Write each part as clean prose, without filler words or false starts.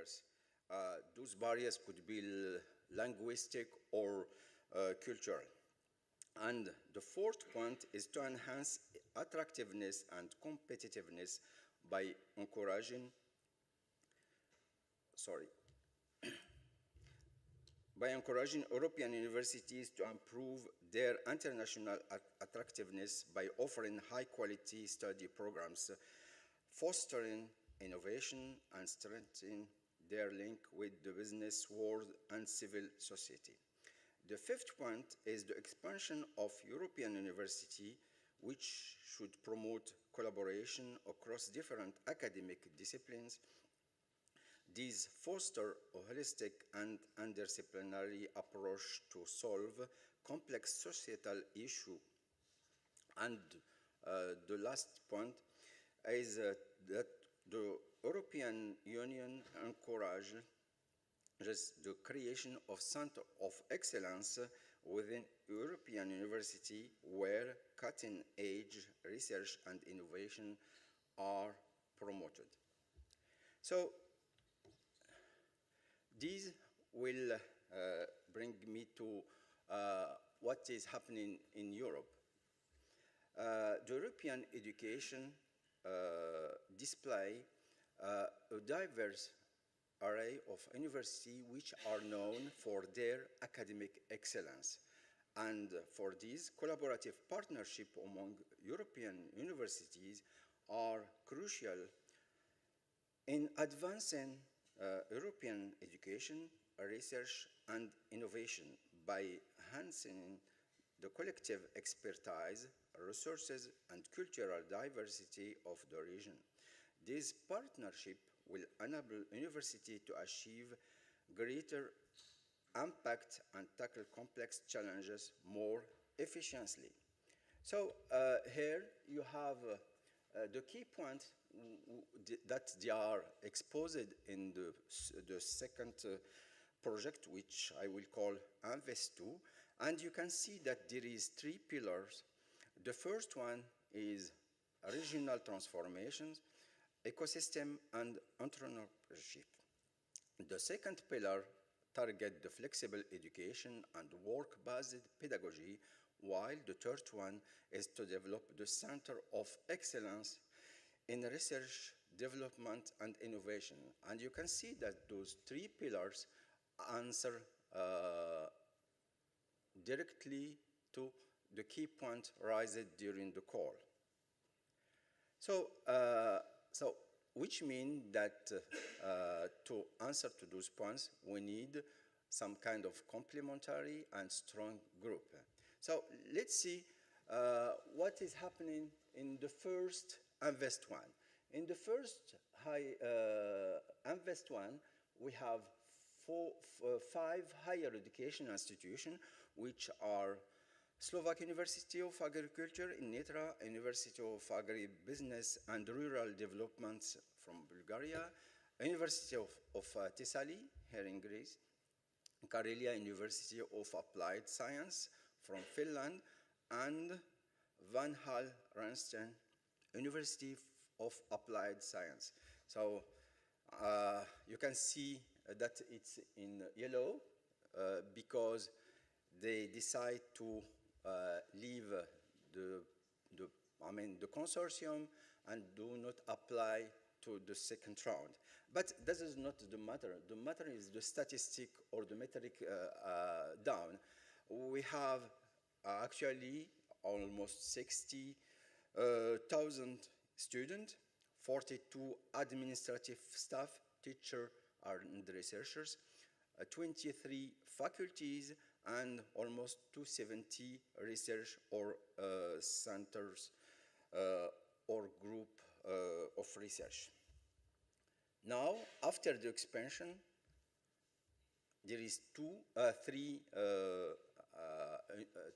barriers. Those barriers could be linguistic or cultural. And the fourth point is to enhance attractiveness and competitiveness by encouraging, European universities to improve their international attractiveness by offering high-quality study programs, fostering innovation, and strengthening their link with the business world and civil society. The fifth point is the expansion of European university, which should promote collaboration across different academic disciplines. These foster a holistic and interdisciplinary approach to solve complex societal issues. And the last point is that the European Union encourages the creation of centers of excellence within European university where cutting-edge research and innovation are promoted. So these will bring me to what is happening in Europe. The European education display a diverse array of universities which are known for their academic excellence. And for this, collaborative partnership among European universities are crucial in advancing European education, research, and innovation by enhancing the collective expertise, resources, and cultural diversity of the region. This partnership will enable university to achieve greater impact and tackle complex challenges more efficiently. So here you have the key points that they are exposed in the second project, which I will call Invest2. And you can see that there is three pillars. The first one is regional transformations, ecosystem, and entrepreneurship. The second pillar targets the flexible education and work-based pedagogy, while the third one is to develop the center of excellence in research, development, and innovation. And you can see that those three pillars answer directly to the key point raised during the call. So, which means that to answer to those points, we need some kind of complementary and strong group. So let's see what is happening in the first Invest1. In the first Invest1, we have five higher education institutions, which are Slovak University of Agriculture in Nitra, University of Agribusiness and Rural Development from Bulgaria, University of Thessaly here in Greece, Karelia University of Applied Science from Finland, and Van Hal Ransten University of Applied Science. So you can see that it's in yellow because they decide to leave the consortium and do not apply to the second round. But that is not the matter. The matter is the statistic or the metric down. We have actually almost 60,000 students, 42 administrative staff, teachers and researchers, 23 faculties, and almost 270 research or centers or group of research. Now, after the expansion, there is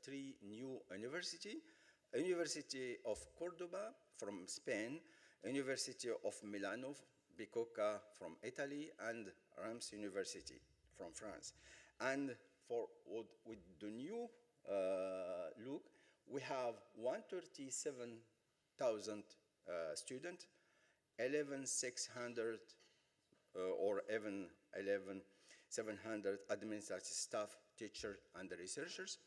three new universities: University of Cordoba from Spain, University of Milano, Bicocca from Italy, and Reims University from France. And with the new look, we have 137,000 students, 11,600 or even 11,700 administrative staff, teachers, and researchers,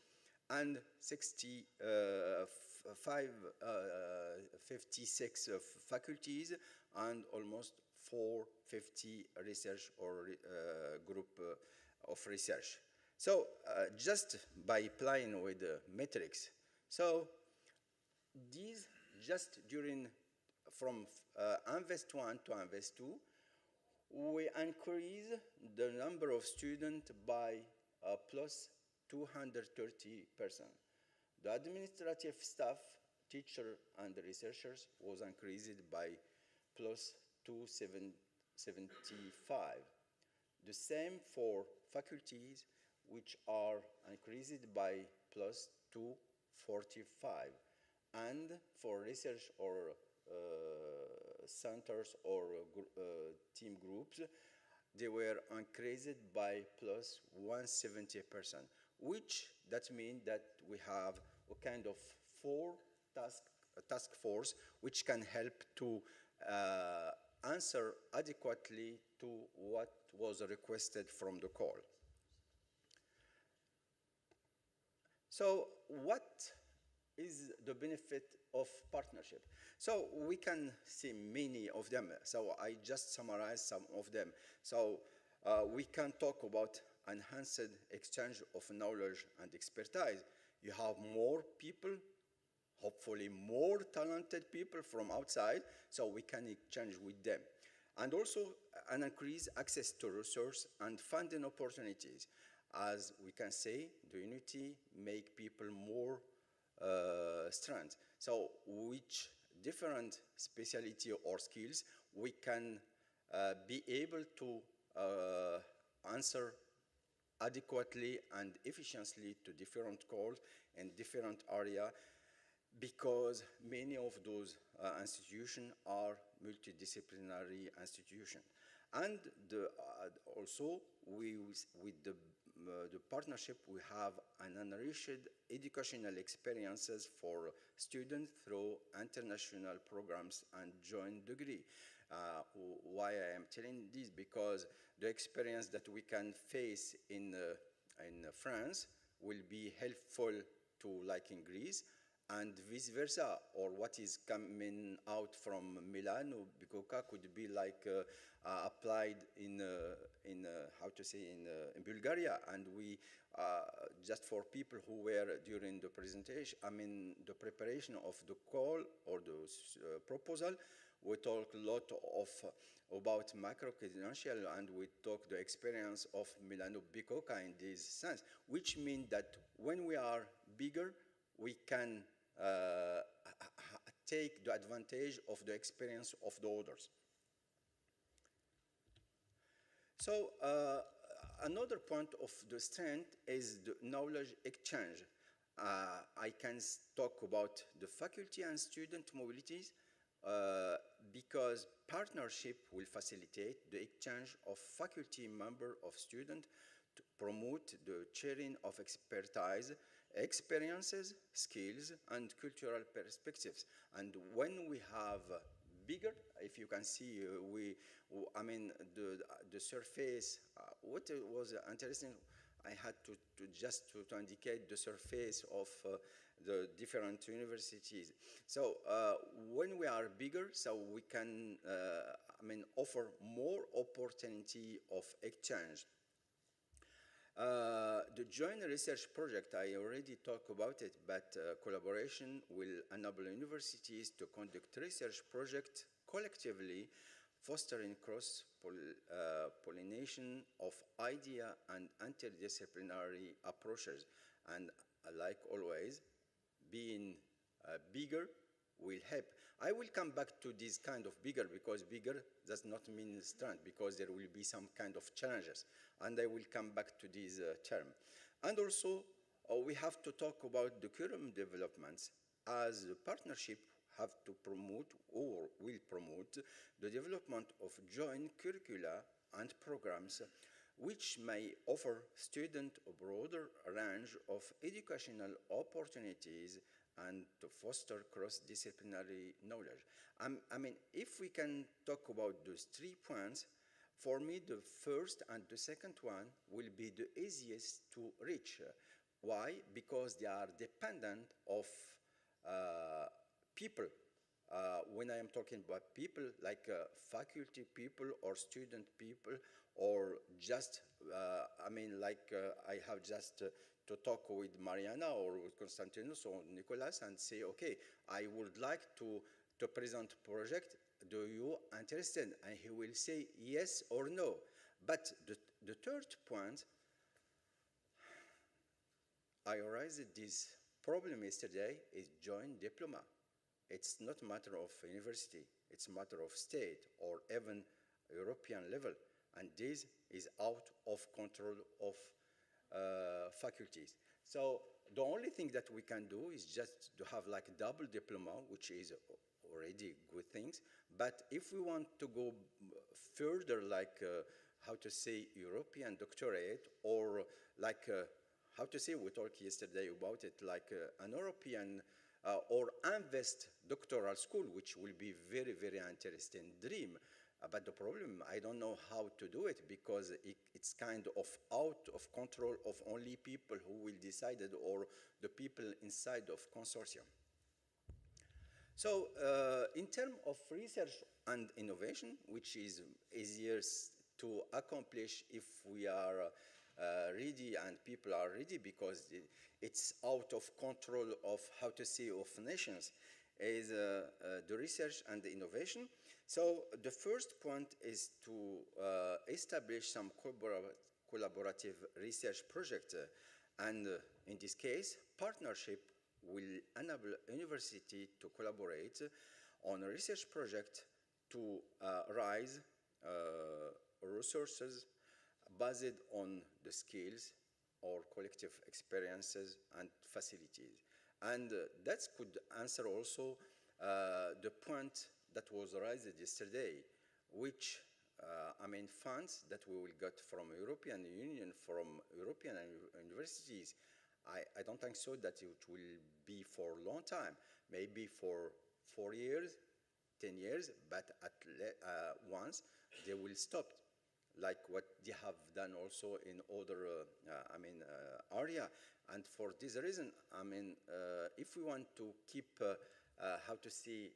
and 56 faculties, and almost 450 research or group of research. So just by playing with the metrics, so these just during from Invest 1 to Invest 2, we increase the number of students by plus 230%. The administrative staff, teacher, and the researchers was increased by plus 275. The same for faculties, which are increased by plus 245. And for research or centers or team groups, they were increased by plus 170%, which that means that we have a kind of task force which can help to answer adequately to what was requested from the call. So what is the benefit of partnership? So we can see many of them. So I just summarized some of them. So we can talk about enhanced exchange of knowledge and expertise. You have more people, hopefully more talented people from outside, so we can exchange with them. And also an increased access to resource and funding opportunities. As we can say, the unity make people more strength. So which different specialty or skills we can be able to answer adequately and efficiently to different calls in different areas, because many of those institutions are multidisciplinary institutions. And also, with the partnership, we have an enriched educational experiences for students through international programs and joint degree. Why I am telling this? Because the experience that we can face in France will be helpful to, like in Greece, and vice versa, or what is coming out from Milan or Bicocca could be like applied in how to say in Bulgaria, and we just for people who were during the presentation, I mean the preparation of the call or the proposal, we talk a lot of about macro-credential, and we talk the experience of Milano Bicocca in this sense, which means that when we are bigger, we can take the advantage of the experience of the others. So another point of the strength is the knowledge exchange. I can talk about the faculty and student mobilities because partnership will facilitate the exchange of faculty member of student to promote the sharing of expertise, experiences, skills, and cultural perspectives. And when we have bigger, if you can see, I mean, the surface, what was interesting, I had to indicate the surface of the different universities. So when we are bigger, so we can, I mean, offer more opportunity of exchange. The joint research project, I already talked about it, but collaboration will enable universities to conduct research projects collectively, fostering cross-pollination of idea and interdisciplinary approaches. And like always, being bigger will help. I will come back to this kind of bigger, because bigger does not mean strength, because there will be some kind of challenges. And I will come back to this term. And also, we have to talk about the curriculum developments, as the partnership have to promote or will promote the development of joint curricula and programs which may offer students a broader range of educational opportunities and to foster cross-disciplinary knowledge. I mean, if we can talk about those 3 points, For me, the first and the second one will be the easiest to reach. Why? Because they are dependent of people. When I am talking about people, like faculty people or student people, or just, I have just to talk with Mariana or with Constantinos or Nicolas and say, okay, I would like to present project. Do you interested? And he will say yes or no. But the third point, I raised this problem yesterday, is joint diploma. It's not a matter of university, it's a matter of state or even European level. And this is out of control of faculties. So the only thing that we can do is just to have like a double diploma, which is already good things. But if we want to go further, like how to say European doctorate, or like how to say, we talked yesterday about it, like an European or invest doctoral school, which will be very, very interesting dream. But the problem, I don't know how to do it because it's kind of out of control of only people who will decide it or the people inside of consortium. So in terms of research and innovation, which is easier to accomplish if we are ready and people are ready, because it's out of control of, how to say, of nations, is the research and the innovation. So the first point is to establish some collaborative research project. And in this case, partnership will enable university to collaborate on a research project to raise resources based on the skills or collective experiences and facilities. And that could answer also the point that was raised yesterday, which funds that we will get from European Union, from European universities. I don't think so that it will be for a long time, maybe for 4 years, 10 years, but at once they will stop, like what they have done also in other area. And for this reason, if we want to keep, how to say,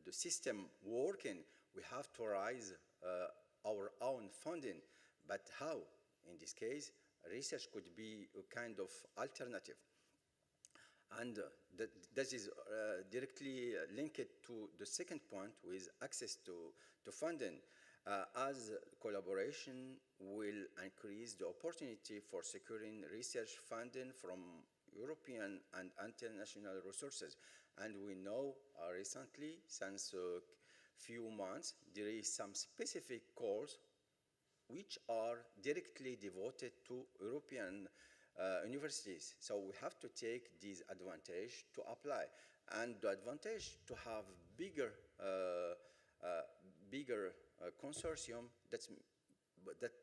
the system working, we have to raise our own funding. But how? In this case, research could be a kind of alternative. And that is directly linked to the second point with access to funding. As collaboration will increase the opportunity for securing research funding from European and international resources. And we know recently, since a few months, there is some specific calls which are directly devoted to European universities. So we have to take this advantage to apply. And the advantage to have bigger consortium that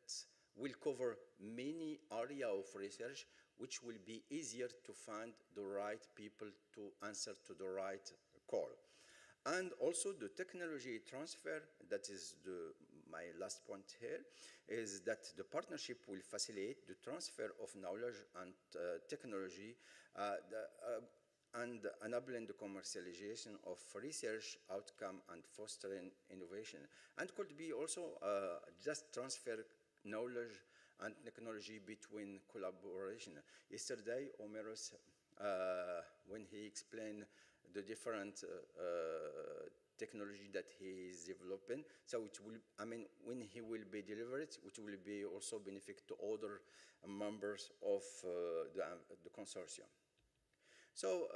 will cover many areas of research, which will be easier to find the right people to answer to the right call. And also the technology transfer, that is my last point here, is that the partnership will facilitate the transfer of knowledge and technology and enabling the commercialization of research outcome and fostering innovation. And could be also just transfer knowledge and technology between collaboration. Yesterday, Omeros, when he explained the different technology that he is developing, so it will, when he will be delivered, it will be also benefit to other members of the consortium. So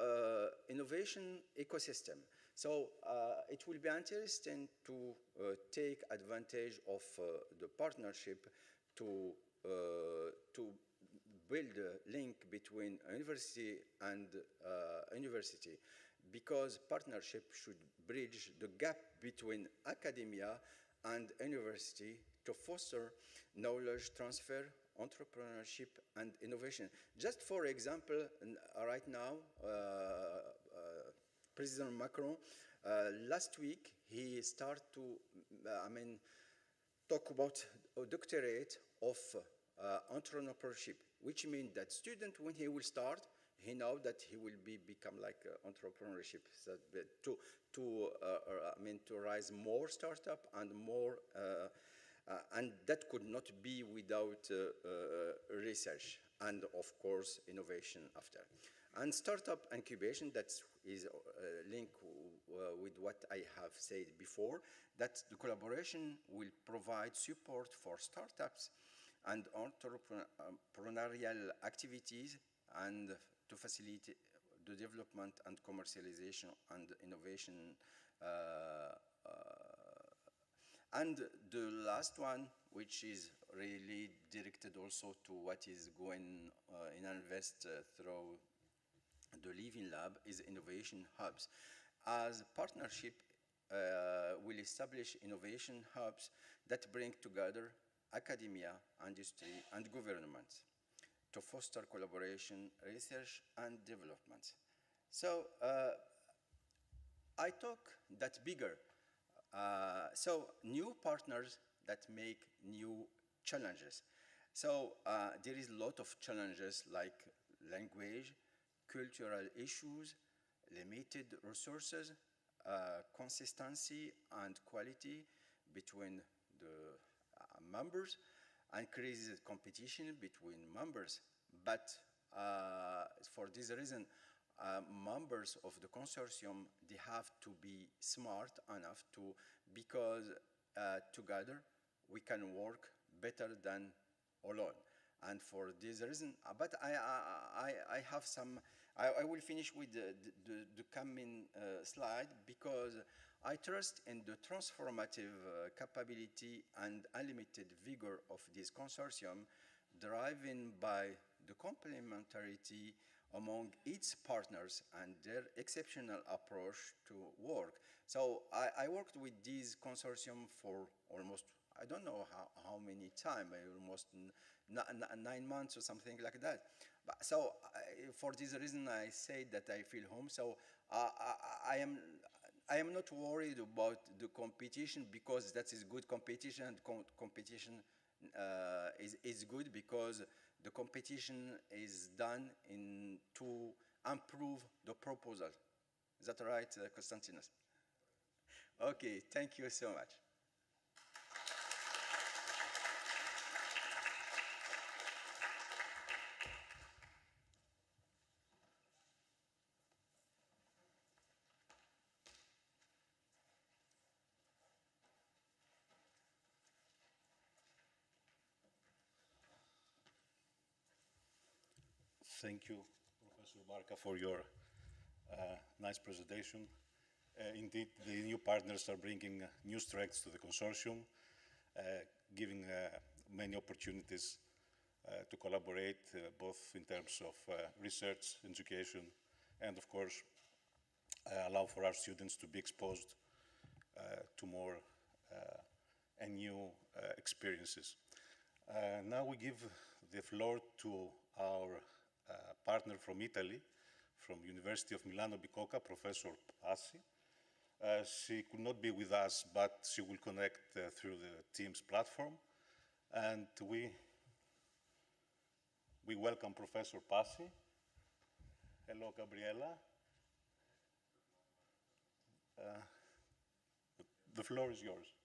innovation ecosystem. So it will be interesting to take advantage of the partnership to build a link between university and university, because partnership should bridge the gap between academia and university to foster knowledge transfer, entrepreneurship, and innovation. Just for example, right now, President Macron, last week, he started to, talk about a doctorate of entrepreneurship, which means that student, when he will start, he know that he will become like entrepreneurship, so to rise more startup and more, and that could not be without research and of course innovation after. And startup incubation, that is linked with what I have said before, that the collaboration will provide support for startups and entrepreneurial activities and to facilitate the development and commercialization and innovation. And the last one, which is really directed also to what is going in Invest through the Living Lab, is innovation hubs. As partnership will establish innovation hubs that bring together academia, industry, and government to foster collaboration, research, and development. So I talk that bigger. So new partners that make new challenges. So there is a lot of challenges like language, cultural issues, limited resources, consistency and quality between the members, increased competition between members. But for this reason, members of the consortium, they have to be smart enough to, because together we can work better than alone. And for this reason, but I have some, I will finish with the coming slide, because I trust in the transformative capability and unlimited vigor of this consortium, driven by the complementarity among its partners and their exceptional approach to work. So I worked with this consortium for almost, I don't know how many times, almost 9 months or something like that. But so for this reason, I say that I feel home. So I am not worried about the competition, because that is good competition, and competition is good because the competition is done to improve the proposal. Is that right, Konstantinos? Okay, thank you so much. Thank you, Professor Barca, for your nice presentation. Indeed, the new partners are bringing new strengths to the consortium, giving many opportunities to collaborate, both in terms of research, education, and of course, allow for our students to be exposed to more and new experiences. Now we give the floor to our partner from Italy, from University of Milano Bicocca, Professor Passi. She could not be with us, but she will connect through the Teams platform. And we welcome Professor Passi. Hello, Gabriela. The floor is yours.